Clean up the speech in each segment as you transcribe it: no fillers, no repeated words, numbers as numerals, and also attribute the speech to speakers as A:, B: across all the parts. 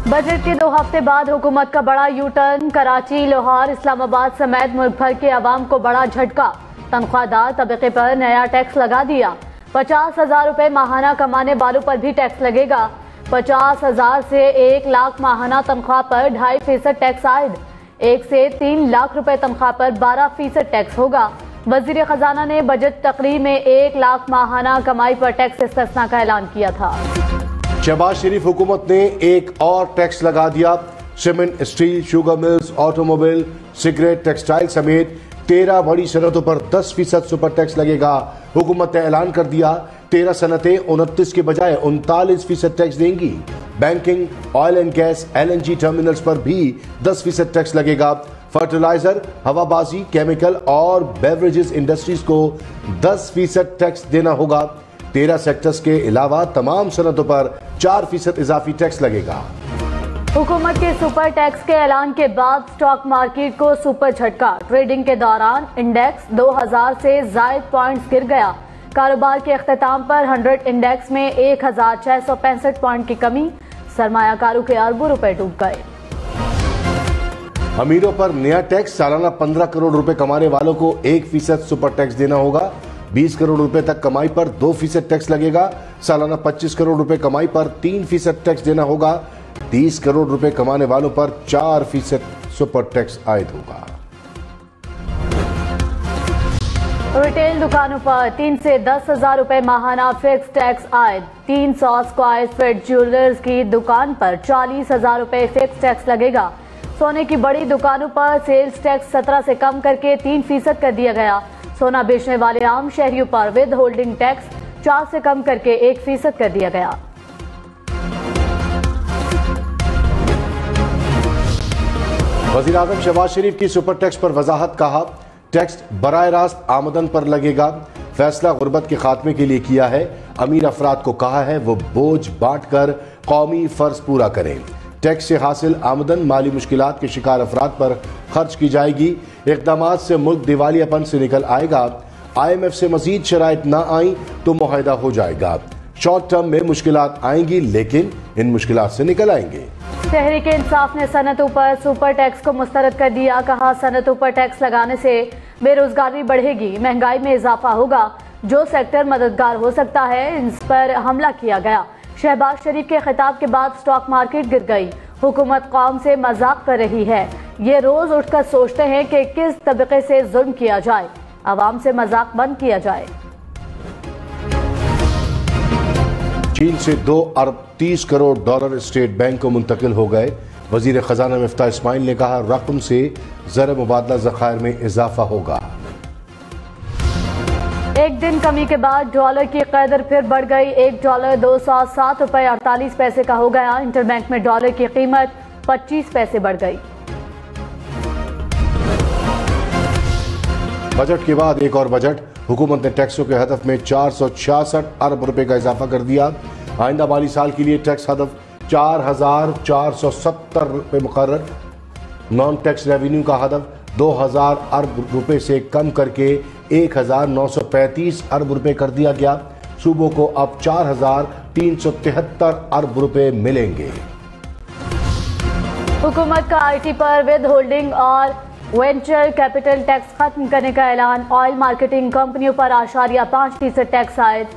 A: Budget के 2 हफ्ते बाद हुकूमत का बड़ा यू टर्न। कराची, लाहौर, इस्लामाबाद समेत मुल्क भर के अवाम को बड़ा झटका। तनख्वाहदार तबके पर नया टैक्स लगा दिया। 50,000 रुपए माहाना कमाने वालों पर भी टैक्स लगेगा। 50,000 से 1 लाख माहाना तनख्वाह पर 2.5% टैक्स आयद। 1 से 3 लाख रुपए तनख्वाह पर 12% टैक्स होगा। वजीर खजाना ने बजट तकरीर में 1 लाख माहाना कमाई पर टैक्स इस्तिस्ना का ऐलान किया था।
B: शहबाज शरीफ हुकूमत ने एक और टैक्स लगा दिया। Cement, steel, sugar mills, automobile, cigarette, textile समेत 13 बड़ी सनतों पर 10% सुपर टैक्स लगेगा। हुकूमत ने ऐलान कर दिया 13 सनतें 29 के बजाय 39% टैक्स देंगी। Banking, oil and gas, LNG terminals पर भी 10% टैक्स लगेगा। फर्टिलाइजर, हवाबाजी, केमिकल और बेवरेजेस इंडस्ट्रीज को 10% टैक्स देना होगा। 13 सेक्टर्स के अलावा तमाम सनतों पर 4% इजाफी टैक्स लगेगा।
A: हुकूमत के सुपर टैक्स के ऐलान के बाद स्टॉक मार्केट को सुपर झटका। ट्रेडिंग के दौरान इंडेक्स 2000 से जायद पॉइंट्स गिर गया। कारोबार के अख्ताम पर 100 इंडेक्स में 1665 पॉइंट की कमी। सरमायाकारों के अरबों रुपए डूब गए।
B: अमीरों पर नया टैक्स। सालाना 15 करोड़ रुपए कमाने वालों को 1% सुपर टैक्स देना होगा। 20 करोड़ रुपए तक कमाई पर 2% टैक्स लगेगा। सालाना 25 करोड़ रुपए कमाई पर 3% टैक्स देना होगा। 30 करोड़ रुपए कमाने वालों पर 4% सुपर टैक्स आयद होगा।
A: रिटेल दुकानों पर 3 से 10,000 रुपए माहाना फिक्स टैक्स आयद। 300 स्क्वायर फीट ज्वेलर्स की दुकान पर 40,000 रुपए फिक्स टैक्स लगेगा। सोने की बड़ी दुकानों पर सेल्स टैक्स 17 से कम करके 3% कर दिया गया। सोना बेचने वाले आम शहरियों पर विद होल्डिंग टैक्स 4 से कम करके 1% कर दिया गया।
B: वज़ीर आज़म शहबाज शरीफ की सुपर टैक्स पर वजाहत। कहा टैक्स बराह रास्त आमदन पर लगेगा। फैसला गुर्बत के खात्मे के लिए किया है। अमीर अफराद को कहा है वो बोझ बांट कर कौमी फर्ज पूरा करें। टैक्स से हासिल आमदन माली मुश्किलात के शिकार अफराद पर खर्च की जाएगी। इक़दामात से मुल्क दिवालियापन से निकल आएगा। IMF से मजीद शराइत ना आई तो मुआहदा हो जाएगा। शॉर्ट टर्म में मुश्किलात आएंगी लेकिन इन मुश्किलात से निकल आएंगे।
A: तहरीक इंसाफ ने सनतों पर सुपर टैक्स को मुस्तरद कर दिया। कहा सनतों पर टैक्स लगाने से बेरोजगारी बढ़ेगी, महंगाई में इजाफा होगा। जो सेक्टर मददगार हो सकता है इस पर हमला किया गया। शहबाज शरीफ के खिताब के बाद स्टॉक मार्केट गिर गई। हुकूमत कौम से मजाक कर रही है। ये रोज उठकर सोचते हैं कि किस तबके से जुल्म किया जाए, आवाम से मजाक बंद किया जाए।
B: चीन से 2 अरब 30 करोड़ डॉलर स्टेट बैंक को मुंतकिल हो गए। वजीर खजाना मिफ्ता इस्माइल ने कहा रकम से ज़र मुबादला ज़खायर में इजाफा होगा।
A: एक दिन कमी के बाद डॉलर की कदर फिर बढ़ गई। $1 207 रुपए 48 पैसे का हो गया। इंटरबैंक में डॉलर की कीमत 25 पैसे बढ़ गई।
B: बजट के बाद एक और बजट। हुकूमत ने टैक्सों के हदफ में 466 अरब रुपए का इजाफा कर दिया। आइंदा माली साल के लिए टैक्स हदफ 4,470 रुपए मुकर्रर। नॉन टैक्स रेवेन्यू का हदफ 2,000 अरब रुपए से कम करके 1,935 अरब रुपए कर दिया गया। सूबों को अब 4,373 अरब रुपए मिलेंगे।
A: हुकूमत का IT पर विद होल्डिंग और वेंचर कैपिटल टैक्स खत्म करने का ऐलान। ऑयल मार्केटिंग कंपनियों पर 8.5% टैक्स आयद।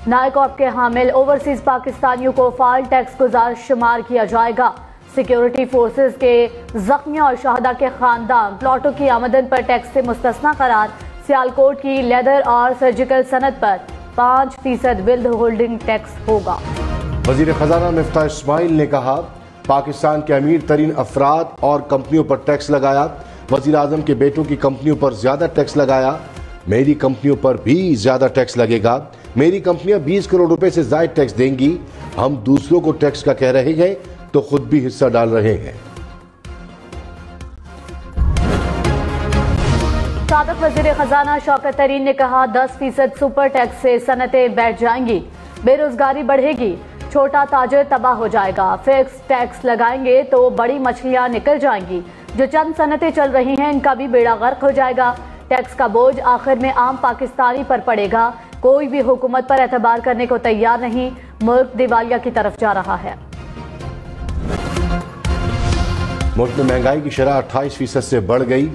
A: नायकॉप के हामिल ओवरसीज पाकिस्तानियों को फाल टैक्स गुजार शुमार किया जाएगा। सिक्योरिटी फोर्सेस के जख्मियों और शहदा के खानदान प्लॉटों की आमदन पर टैक्स से मुस्तस्ना करार। सियालकोट की लेदर और सर्जिकल सनत पर 5% विद होल्डिंग टैक्स होगा।
B: वजीर खजाना मिफ्ता इस्माइल ने कहा पाकिस्तान के अमीर तरीन अफराद और कंपनियों पर टैक्स लगाया। वजीर आजम के बेटों की कंपनियों पर ज्यादा टैक्स लगाया। मेरी कंपनियों पर भी ज्यादा टैक्स लगेगा। मेरी कंपनियां 20 करोड़ रुपए से ज्यादा टैक्स देंगी। हम दूसरों को टैक्स का कह रहे हैं तो खुद भी हिस्सा डाल रहे हैं।
A: साबिक वजीर खजाना शौकत तरीन ने कहा 10% सुपर टैक्स से सनतें बैठ जाएंगी, बेरोजगारी बढ़ेगी, छोटा ताजर तबाह हो जाएगा। फिक्स टैक्स लगाएंगे तो बड़ी मछलियां निकल जाएंगी। जो चंद सनतें चल रही हैं इनका भी बेड़ा गर्क हो जाएगा। टैक्स का बोझ आखिर में आम पाकिस्तानी पर पड़ेगा। कोई भी हुकूमत पर एतबार करने को तैयार नहीं। मुल्क दिवालिया की तरफ जा रहा है।
B: मुल्क में महंगाई की शरह 28% से बढ़ गई।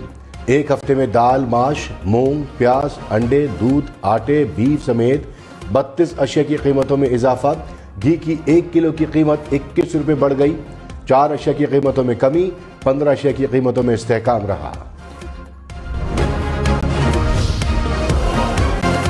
B: एक हफ्ते में दाल, माश, मूंग, प्याज, अंडे, दूध, आटे, बीफ समेत 32 अशिया की कीमतों में इजाफा। घी की 1 किलो की कीमत 21 रुपये बढ़ गई। 4 अशिया की कीमतों में कमी, 15 अशिया की कीमतों में इस्तेहकाम रहा।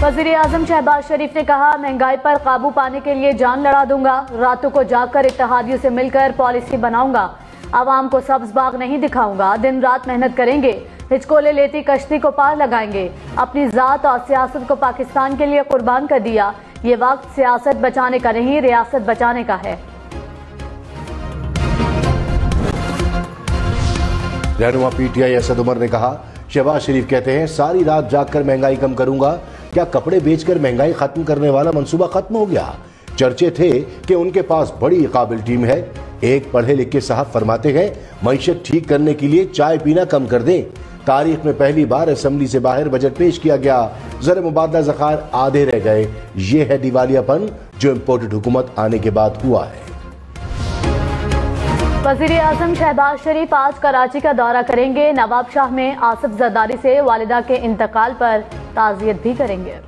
A: वज़ीर-ए-आज़म शहबाज शरीफ ने कहा, महंगाई पर काबू पाने के लिए जान लड़ा दूंगा। रातों को जागकर इत्तेहादियों से मिलकर पॉलिसी बनाऊंगा। आवाम को सब्ज बाग नहीं दिखाऊंगा। दिन रात मेहनत करेंगे। हिचकोले लेती कश्ती को पार लगाएंगे। अपनी जात और सियासत को पाकिस्तान के लिए कुर्बान कर दिया। ये वक्त सियासत बचाने का नहीं, रियासत बचाने का है।
B: रहनुमा पीटीआई असद उमर ने कहा, शहबाज शरीफ कहते हैं सारी रात जागकर महंगाई कम करूंगा। क्या कपड़े बेचकर महंगाई खत्म करने वाला मंसूबा खत्म हो गया? चर्चे थे कि उनके पास बड़ी काबिल टीम है। एक पढ़े लिखे साहब फरमाते हैं मईशत ठीक करने के लिए चाय पीना कम कर दें। तारीख में पहली बार असेंबली से बाहर बजट पेश किया गया। ज़र मुबादला ज़खायर आधे रह गए। ये है दिवालियापन जो इम्पोर्टेड हुकूमत आने के बाद हुआ है।
A: वज़ीर-ए-आज़म शहबाज शरीफ आज कराची का दौरा करेंगे। नवाब शाह में आसिफ जरदारी से वालिदा के इंतकाल पर ताज़ियत भी करेंगे।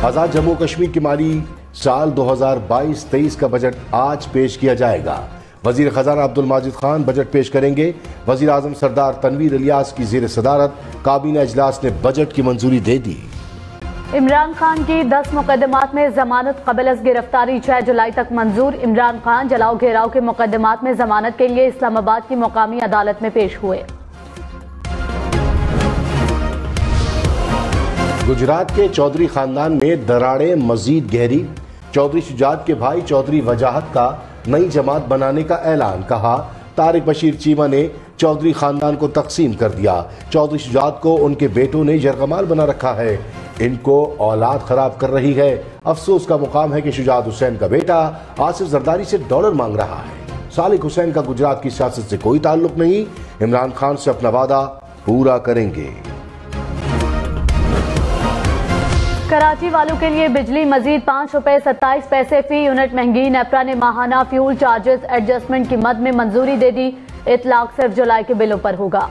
B: आजाद जम्मू कश्मीर की माली साल 2022-23 का बजट आज पेश किया जाएगा। वजीर खजाना अब्दुल माजिद खान बजट पेश करेंगे। वजीर आजम सरदार तनवीर इलियास की ज़ेर सदारत काबीना इजलास ने बजट की मंजूरी दे दी।
A: इमरान खान की 10 मुकदमात में जमानत कबल गिरफ्तारी 6 जुलाई तक मंजूर। इमरान खान जलाओ घेराव के मुकदमात में जमानत के लिए इस्लामाबाद की मुकामी अदालत में पेश हुए।
B: गुजरात के चौधरी खानदान में दरारें मजीद गहरी। चौधरी शुजात के भाई चौधरी वजाहत का नई जमात बनाने का ऐलान। कहा, तारिक बशीर चीमा ने चौधरी खानदान को तकसीम कर दिया। चौधरी शुजात को उनके बेटों ने यरगमाल बना रखा है। इनको औलाद खराब कर रही है। अफसोस का मुकाम है कि शुजात हुसैन का बेटा आसिफ जरदारी से डॉलर मांग रहा है। सालिक हुसैन का गुजरात की सियासत से कोई ताल्लुक नहीं। इमरान खान से अपना वादा पूरा करेंगे।
A: कराची वालों के लिए बिजली मजीद 5 रुपए 27 पैसे फी यूनिट महंगी। नेपरा ने माहाना फ्यूल चार्जेस एडजस्टमेंट की मद में मंजूरी दे दी। इतलाक सिर्फ जुलाई के बिलों पर होगा।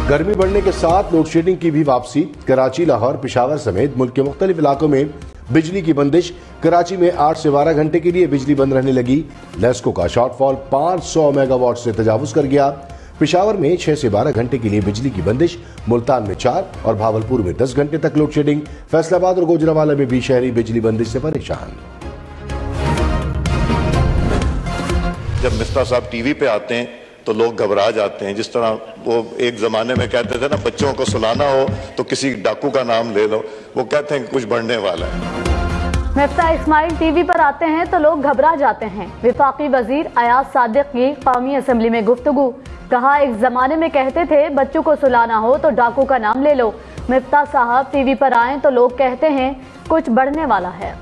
B: गर्मी बढ़ने के साथ लोड शेडिंग की भी वापसी। कराची, लाहौर, पेशावर समेत मुल्क के मुख्तलिफ इलाकों में बिजली की बंदिश। कराची में 8 से 12 घंटे के लिए बिजली बंद रहने लगी। लेस्को का शॉर्टफॉल 500 मेगावाट से तजावुज कर गया। पेशावर में 6 से 12 घंटे के लिए बिजली की बंदिश। मुल्तान में 4 और भावलपुर में 10 घंटे तक लोड शेडिंग। फैसलाबाद और गुजरावाला में भी शहरी बिजली बंदिश से परेशान।
C: जब मिफ्ता साहब टीवी पे आते हैं तो लोग घबरा जाते हैं। जिस तरह वो एक जमाने में कहते थे ना, बच्चों को सुलाना हो तो किसी डाकू का नाम ले लो, वो कहते हैं कुछ बढ़ने वाला है।
A: मिफ्ता इस्माइल टीवी पर आते हैं तो लोग घबरा जाते हैं। विफाकी वजीर अयाज सादिक की कौमी असम्बली में गुफ्तगू। कहा, एक जमाने में कहते थे बच्चों को सुलाना हो तो डाकू का नाम ले लो। मिफ्ता साहब टीवी पर आए तो लोग कहते हैं कुछ बढ़ने वाला है।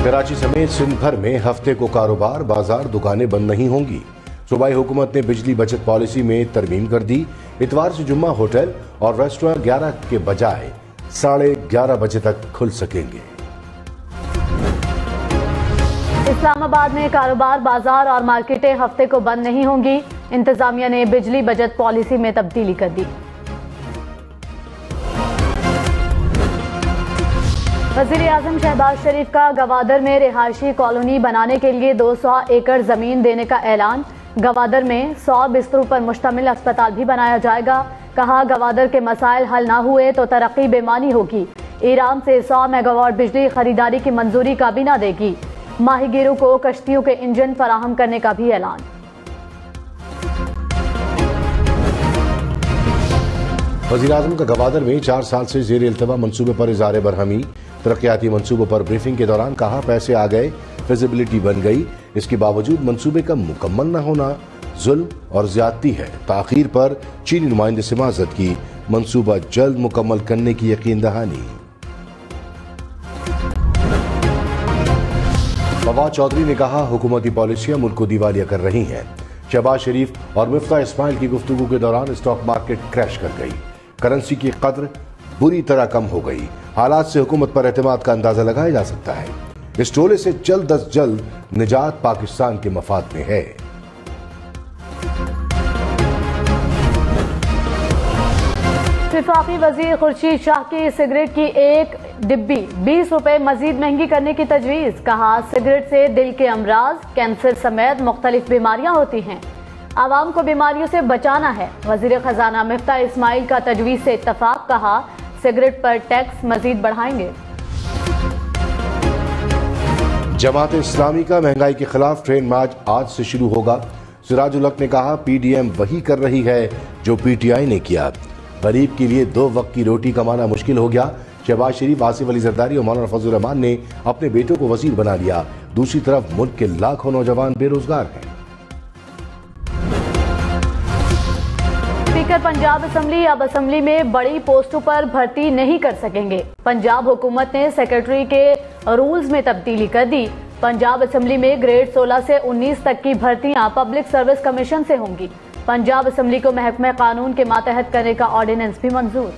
B: कराची समेत सिंध भर में हफ्ते को कारोबार, बाजार, दुकानें बंद नहीं होंगी। सूबाई हुकूमत ने बिजली बचत पॉलिसी में तरमीम कर दी। इतवार से जुम्मा होटल और रेस्टोरेंट 11 के बजाय 11:30 बजे तक खुल सकेंगे।
A: इस्लामाबाद में कारोबार, बाजार और मार्केटें हफ्ते को बंद नहीं होंगी। इंतजामिया ने बिजली बचत पॉलिसी में तब्दीली कर दी। वज़ीर-ए-आज़म शहबाज शरीफ का गवादर में रिहायशी कॉलोनी बनाने के लिए 200 एकड़ जमीन देने का ऐलान। गवादर में 100 बिस्तरों पर मुश्तमिल अस्पताल भी बनाया जाएगा। कहा, गवादर के मसाइल हल ना हुए तो तरक्की बेमानी होगी। ईरान से 100 मेगावाट बिजली खरीदारी की मंजूरी काबीना देगी। माहीगीरों को कश्तियों के इंजन फराहम करने का भी ऐलान।
B: वज़ीर-ए-आज़म का गवादर में 4 साल से ज़ेर इल्तवा मंसूबे पर इज़हार बरहमी। तरक्याती मंसूबों पर ब्रीफिंग के दौरान कहा, पैसे आ गए, फिजिबिलिटी बन गई, इसके बावजूद मंसूबे का मुकम्मल न होना जुल्म और ज्यादती है। ताखीर पर चीनी नुमाइंदे से माज़रत की। मंसूबा जल्द मुकम्मल करने की यकीन दहानी। फवाद चौधरी ने कहा, हुकूमती पॉलिसियां मुल्क को दिवालिया कर रही हैं। शहबाज शरीफ और मिफ्ता इस्माइल की गुफ्तगू के दौरान स्टॉक मार्केट क्रैश कर गई। करेंसी की कद्र बुरी तरह कम हो गई। हालात से हुकूमत पर एतमाद का अंदाजा लगाया जा सकता है। इस टोले से जल्द अज जल्द निजात पाकिस्तान के मफाद में है।
A: वफाकी वजीर खुर्शीद शाह की सिगरेट की एक डिब्बी 20 रुपए मजीद महंगी करने की तजवीज। कहा, सिगरेट से दिल के अमराज, कैंसर समेत मुख्तलिफ बीमारियां होती हैं। आवाम को बीमारियों से बचाना है। वजीर खजाना मिफ्ता इस्माइल का तजवीज से इत्तफाक। कहा, सिगरेट पर टैक्स मजीद बढ़ाएंगे।
B: जमात इस्लामी का महंगाई के खिलाफ ट्रेन मार्च आज से शुरू होगा। सिराजुल हक ने कहा, PDM वही कर रही है जो PTI ने किया। गरीब के लिए 2 वक्त की रोटी कमाना मुश्किल हो गया। शहबाज शरीफ, आसिफ अली जरदारी और मौलाना फजल रहमान ने अपने बेटों को वजीर बना लिया। दूसरी तरफ मुल्क के लाखों नौजवान बेरोजगार हैं।
A: स्पीकर पंजाब असम्बली अब असम्बली में बड़ी पोस्टों पर भर्ती नहीं कर सकेंगे। पंजाब हुकूमत ने सेक्रेटरी के रूल्स में तब्दीली कर दी। पंजाब असम्बली में ग्रेड 16 से 19 तक की भर्तियां पब्लिक सर्विस कमीशन से होंगी। पंजाब असम्बली को महकमा कानून के मातहत करने का ऑर्डिनेंस भी मंजूर।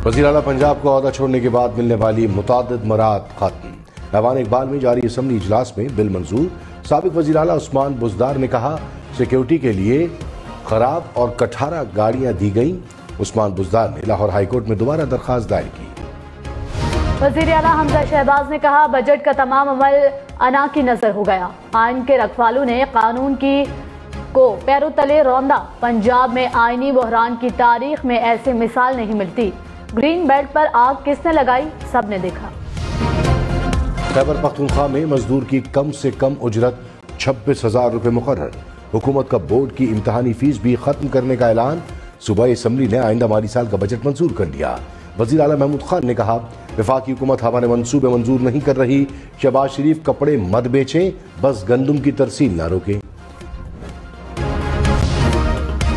B: वज़ीर आला पंजाब को ओहदा छोड़ने के बाद मिलने वाली मुतादिद मराद खत्म। ऐवान इकबाल में जारी असम्बली इजलास में बिल मंजूर। साबिक वज़ीर आला उस्मान बुज़दार ने कहा, सिक्योरिटी के लिए खराब और कठारा गाड़ियां दी गई। उस्मान बुज़दार ने लाहौर हाईकोर्ट में दोबारा दरखास्त दायर की।
A: वज़ीर आला हमजा शहबाज ने कहा, बजट का तमाम अमल अना की नजर हो गया। आइन के रखवालों ने कानून की को पैरों तले रौंदा। पंजाब में आईनी बहरान की तारीख में ऐसी मिसाल नहीं मिलती। ग्रीन बेल्ट पर आग किसने लगाई, सबने देखा।
B: खैबर पख्तूनख्वा में मजदूर की कम से कम उजरत 26,000 रुपए मुकर्रर। हुकूमत का बोर्ड की इम्तहानी फीस भी खत्म करने का ऐलान। सूबाई असम्बली ने आइंदा माली साल का बजट मंजूर कर लिया। वज़ीर आला महमूद खान ने कहा, वफाकी हुकूमत हमारे मंसूबे मंजूर नहीं कर रही। शहबाज शरीफ कपड़े मत बेचें, बस गंदुम की तरसील ना रोकें।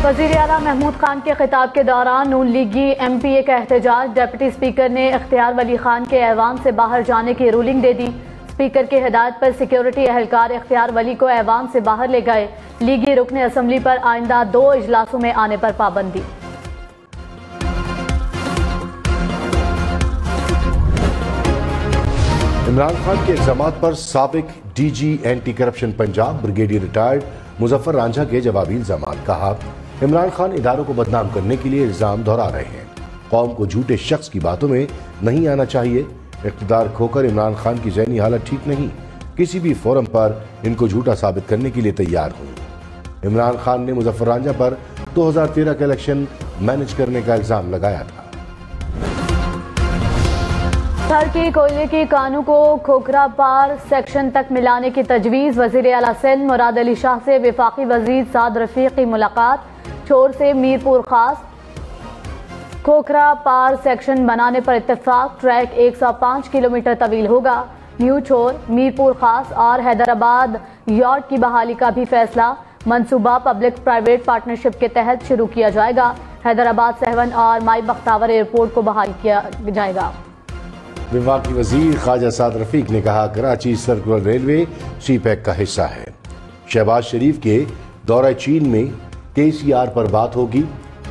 A: वज़ीर आला महमूद खान के खिताब के दौरान नून लीगी MPA का एहतजाज। डिप्टी स्पीकर ने इख्तियार वली खान के ऐवान से बाहर जाने की रूलिंग दे दी। स्पीकर की हिदायत पर सिक्योरिटी एहलकार इख्तियार वली को ऐवान से बाहर ले गए। लीगी रुकने असम्बली पर आइंदा 2 इजलासों में आने पर पाबंदी।
B: इमरान खान के इल्जामात पर साबिक DG anti corruption Punjab brigadier retired Muzaffar Ranjha के जवाबी इल्जामात। कहा, इमरान खान इदारों को बदनाम करने के लिए इल्जाम दोहरा रहे हैं। कौम को झूठे शख्स की बातों में नहीं आना चाहिए। इख्तिदार खोकर इमरान खान की ज़हनी हालत ठीक नहीं। किसी भी फोरम पर इनको झूठा साबित करने के लिए तैयार हूँ। इमरान खान ने मुजफ्फर रांझा पर 2013 का इलेक्शन मैनेज करने का इल्जाम लगाया था।
A: थर की कोयले की कानू को खोखरा पार सेक्शन तक मिलाने की तजवीज़। वज़ीर आला सिंध मुराद अली शाह से वफाकी वज़ीर साद रफीक की मुलाकात। छोर से मीरपुर खास खोखरा पार सेक्शन बनाने पर इत्तेफाक। ट्रैक 105 किलोमीटर तवील होगा। न्यू छोर, मीरपुर खास और हैदराबाद यार्ड की बहाली का भी फैसला। मंसूबा पब्लिक प्राइवेट पार्टनरशिप के तहत शुरू किया जाएगा। हैदराबाद सहवन और माई बख्तावर एयरपोर्ट को बहाल किया जाएगा।
B: वफाकी वजीर ख्वाजा साद रफीक ने कहा, कराची सर्कुलर रेलवे CPEC का हिस्सा है। शहबाज शरीफ के दौरा चीन में KCR पर बात होगी।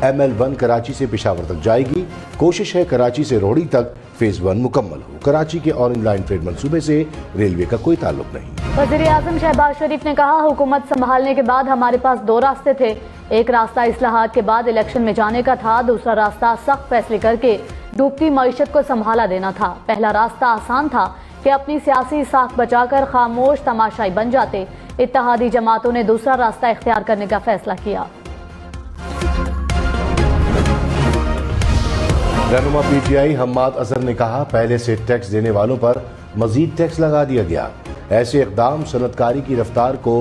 B: ML1 कराची से पेशावर तक जाएगी। कोशिश है कराची से रोहड़ी तक फेज 1 मुकम्मल हो। कराची के ऑरेंज लाइन ट्रेड मंसूबे से रेलवे का कोई ताल्लुक नहीं।
A: वज़ीर आज़म शहबाज शरीफ ने कहा, हुकूमत संभालने के बाद हमारे पास 2 रास्ते थे। एक रास्ता इस्लाहात के बाद इलेक्शन में जाने का था। दूसरा रास्ता सख्त फैसले करके डूबती मईशत को संभाला देना था। पहला रास्ता आसान था कि अपनी सियासी साख बचाकर खामोश तमाशाई बन जाते। इत्तेहादी जमातों ने दूसरा रास्ता इख्तियार करने का फैसला किया।
B: रहनुमा PTI हम्माद अजहर ने कहा, पहले से टैक्स देने वालों पर मजीद टैक्स लगा दिया गया। ऐसे इकदाम सनतकारी की रफ्तार को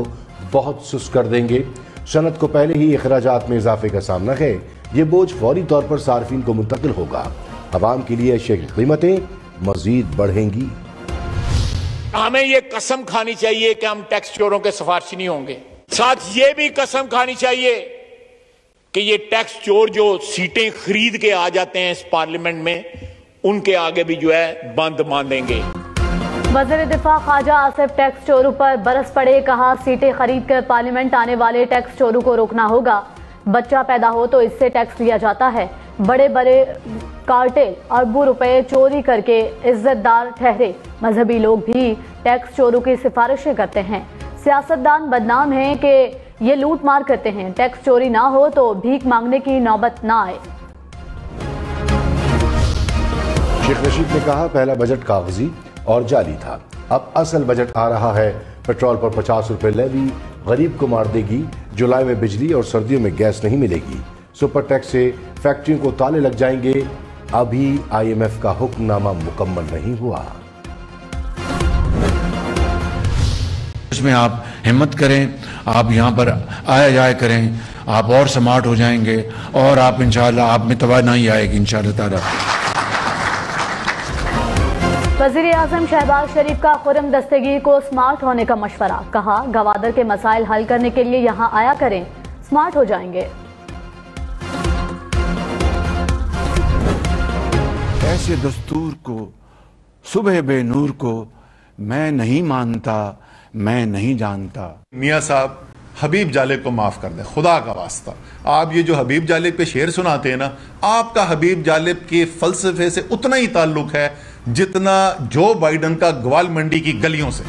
B: बहुत सुस्त कर देंगे। सनत को पहले ही अखराजात में इजाफे का सामना है। ये बोझ फौरी तौर पर सार्फिन को मुंतकिल होगा। अवाम के लिए अशिया की कीमतें मजीद बढ़ेंगी।
D: हमें ये कसम खानी चाहिए कि हम टैक्स चोरों के सिफारिशी नहीं होंगे। साथ ये भी कसम खानी चाहिए कि ये टैक्स चोर जो सीटें खरीद के आ जाते हैं इस पार्लियामेंट में, उनके आगे भी जो है बंद बांधेंगे।
A: वज़ीर दिफा ख्वाजा आसिफ टैक्स चोरों पर बरस पड़े। कहा, सीटें खरीद कर पार्लियामेंट आने वाले टैक्स चोरों को रोकना होगा। बच्चा पैदा हो तो इससे टैक्स लिया जाता है। बड़े बड़े कार्टेल अरबों रुपए चोरी करके इज्जतदार ठहरे। मजहबी लोग भी टैक्स चोरों की सिफारिशें करते हैं। सियासतदान बदनाम हैं कि ये लूट मार करते हैं। टैक्स चोरी ना हो तो भीख मांगने की नौबत ना आए।
B: शेख रशीद ने कहा, पहला बजट कागजी और जाली था, अब असल बजट आ रहा है। पेट्रोल पर 50 रुपए लेवी गरीब को मार देगी। जुलाई में बिजली और सर्दियों में गैस नहीं मिलेगी। सुपर टैक्स से फैक्ट्रियों को ताले लग जाएंगे। अभी IMF का हुक्मनामा मुकम्मल नहीं हुआ।
E: इसमें आप हिम्मत करें, आप यहाँ पर आया जाया करें, आप और स्मार्ट हो जाएंगे और आप इंशाल्लाह आप में तवानाई आएगी इंशाल्लाह ताला।
A: वज़ीर आज़म शहबाज शरीफ का खुर्रम दस्तगीर को स्मार्ट होने का मशवरा। कहा, गवादर के मसाइल हल करने के लिए यहाँ आया करें, स्मार्ट हो जाएंगे।
E: ऐसे दस्तूर को, सुबह बेनूर को मैं नहीं मानता, मैं नहीं जानता।
F: मियाँ साहब हबीब जालिब को माफ कर दें, खुदा का वास्ता। आप ये जो हबीब जालिब पे शेर सुनाते हैं ना, आपका हबीब जालिब के फलसफे से उतना ही ताल्लुक है जितना जो बाइडन का ग्वाल मंडी की गलियों से।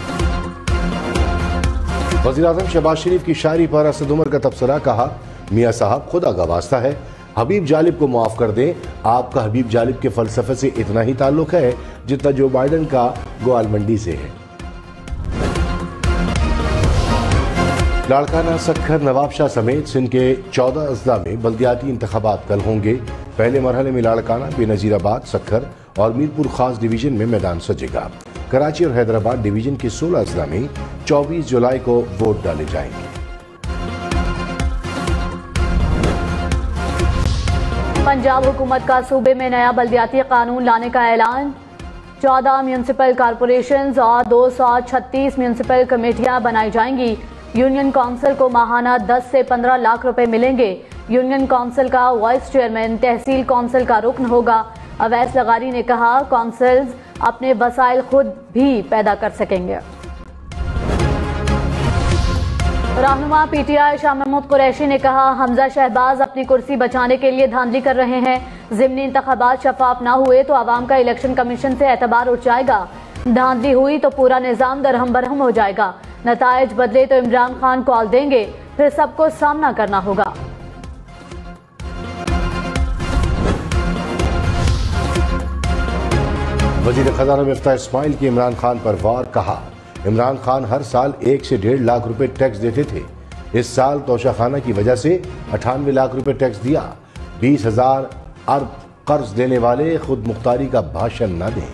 B: वज़ीर आज़म शहबाज शरीफ की शायरी पर असद उमर का तबसरा। कहा, मियाँ साहब खुदा का वास्ता है, हबीब जालिब को माफ कर दें। आपका हबीब जालिब के फलसफे से इतना ही ताल्लुक है जितना जो बाइडन का ग्वाल मंडी से है। लाड़काना, सक्खर, नवाबशाह समेत सिंध के 14 अजला में बल्दियाती इंतखाबात कल होंगे। पहले मरहले में लाड़काना, बेनजीराबाद, सक्खर और मीरपुर खास डिवीजन में मैदान सजेगा। कराची और हैदराबाद डिवीजन के 16 अजला में 24 जुलाई को वोट डाले जाएंगे।
A: पंजाब हुकूमत का सूबे में नया बल्दियाती कानून लाने का ऐलान। 14 म्यूनिसिपल कॉरपोरेशंस और 236 म्यूनिसिपल कमेटियां बनाई जाएंगी। यूनियन काउंसिल को माहाना 10 से 15 लाख रुपए मिलेंगे। यूनियन काउंसिल का वाइस चेयरमैन तहसील काउंसिल का रुकन होगा। अवैस लगारी ने कहा, काउंसिल्स अपने वसाइल खुद भी पैदा कर सकेंगे। रहनुमा PTI शाह महमूद कुरैशी ने कहा, हमजा शहबाज अपनी कुर्सी बचाने के लिए धांधली कर रहे हैं। ज़िमनी इंतखाबात शफाफ ना हुए तो आवाम का इलेक्शन कमीशन से एतबार उठ जाएगा। धांधली हुई तो पूरा निजाम दरहम बरहम हो जाएगा। नताइज बदले तो इमरान खान कॉल देंगे, फिर सबको सामना करना होगा।
B: वजीर खजाना मिफ्ताह इस्माइल की इमरान खान पर वार। कहा, इमरान खान हर साल 1 से 1.5 लाख रुपए टैक्स देते थे। इस साल तोशाखाना की वजह से 98 लाख रुपए टैक्स दिया। 20,000 अरब कर्ज देने वाले खुद मुख्तारी का भाषण न दें।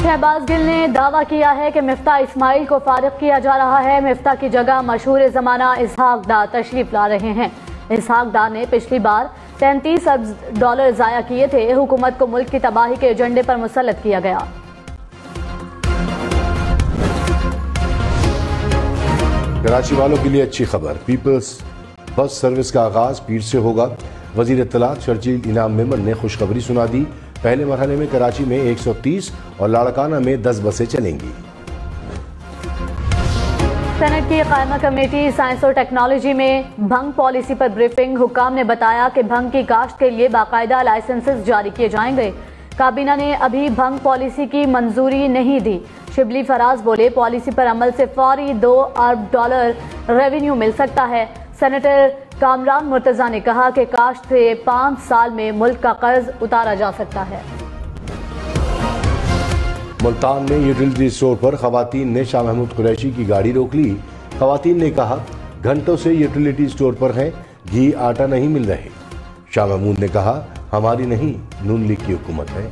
A: शहबाज गिल ने दावा किया है कि मिफ्ताह इस्माइल को फारिग किया जा रहा है। मिफ्ताह की जगह मशहूर जमाना इसहाक डार तशरीफ ला रहे हैं। इसहाक डार ने पिछली बार 33 अरब डॉलर जाया किए थे। हुकूमत को मुल्क की तबाही के एजेंडे पर मुसल्लत किया गया।
B: कराची वालों के लिए अच्छी खबर, पीपल्स बस सर्विस का आगाज पीर से होगा। वजीर इत्तलात शर्जील इनाम मेमन ने खुशखबरी सुना दी। पहले मरहले में कराची में 130 और लाड़काना में 10 बसें चलेंगी।
A: सेनेट की कायमा कमेटी साइंस और टेक्नोलॉजी में भंग पॉलिसी पर ब्रीफिंग। हुक्काम ने बताया कि भंग की काश्त के लिए बाकायदा लाइसेंसेस जारी किए जाएंगे। काबीना ने अभी भंग पॉलिसी की मंजूरी नहीं दी। शिबली फराज बोले, पॉलिसी पर अमल से फौरी 2 अरब डॉलर रेवेन्यू मिल सकता है। सेनेटर कामरान मुर्तजा ने कहा कि काश्त से 5 साल में मुल्क का कर्ज उतारा जा सकता है।
B: मुल्तान में यूटिलिटी स्टोर पर खवातीन ने शाह महमूद कुरैशी की गाड़ी रोक ली। खवातीन ने कहा, घंटों से यूटिलिटी स्टोर पर हैं, घी आटा नहीं मिल रहे। शाह महमूद ने कहा, हमारी नहीं नून लीग की हुकूमत है।